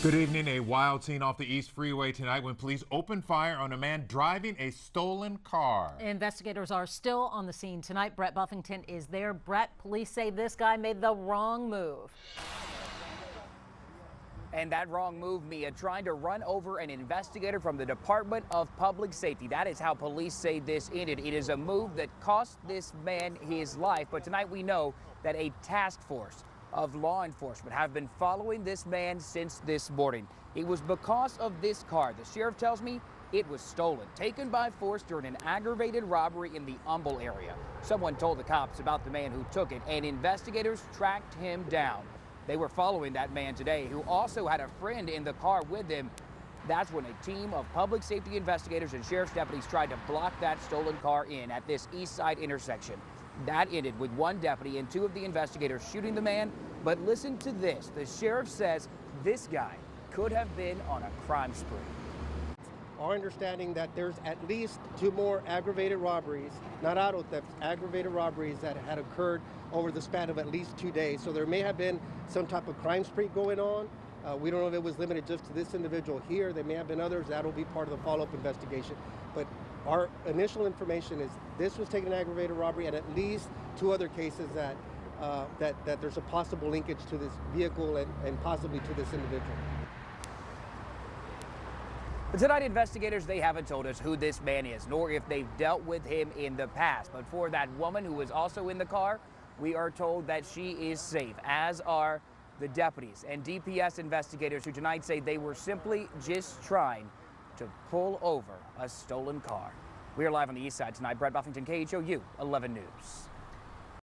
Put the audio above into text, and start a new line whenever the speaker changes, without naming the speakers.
Good evening. A wild scene off the East Freeway tonight when police opened fire on a man driving a stolen car.
Investigators are still on the scene tonight. Brett Buffington is there. Brett, police say this guy made the wrong move.
And that wrong move, Mia, trying to run over an investigator from the Department of Public Safety. That is how police say this ended. It is a move that cost this man his life. But tonight we know that a task force of law enforcement have been following this man since this morning. It was because of this car. The sheriff tells me it was stolen, taken by force during an aggravated robbery in the Humble area. Someone told the cops about the man who took it, and investigators tracked him down. They were following that man today, who also had a friend in the car with him. That's when a team of public safety investigators and sheriff's deputies tried to block that stolen car in at this east side intersection. That ended with one deputy and two of the investigators shooting the man. But listen to this. The sheriff says this guy could have been on a crime spree.
Our understanding that there's at least two more aggravated robberies, not auto thefts, aggravated robberies that had occurred over the span of at least 2 days. So there may have been some type of crime spree going on. We don't know if it was limited just to this individual here. There may have been others. That will be part of the follow-up investigation. But our initial information is this was taken an aggravated robbery, and at least two other cases that there's a possible linkage to this vehicle and possibly to this individual.
But tonight, investigators, they haven't told us who this man is, nor if they've dealt with him in the past. But for that woman who was also in the car, we are told that she is safe, as are the deputies and DPS investigators who tonight say they were simply just trying to pull over a stolen car. We are live on the east side tonight. Brett Buffington, KHOU 11 News.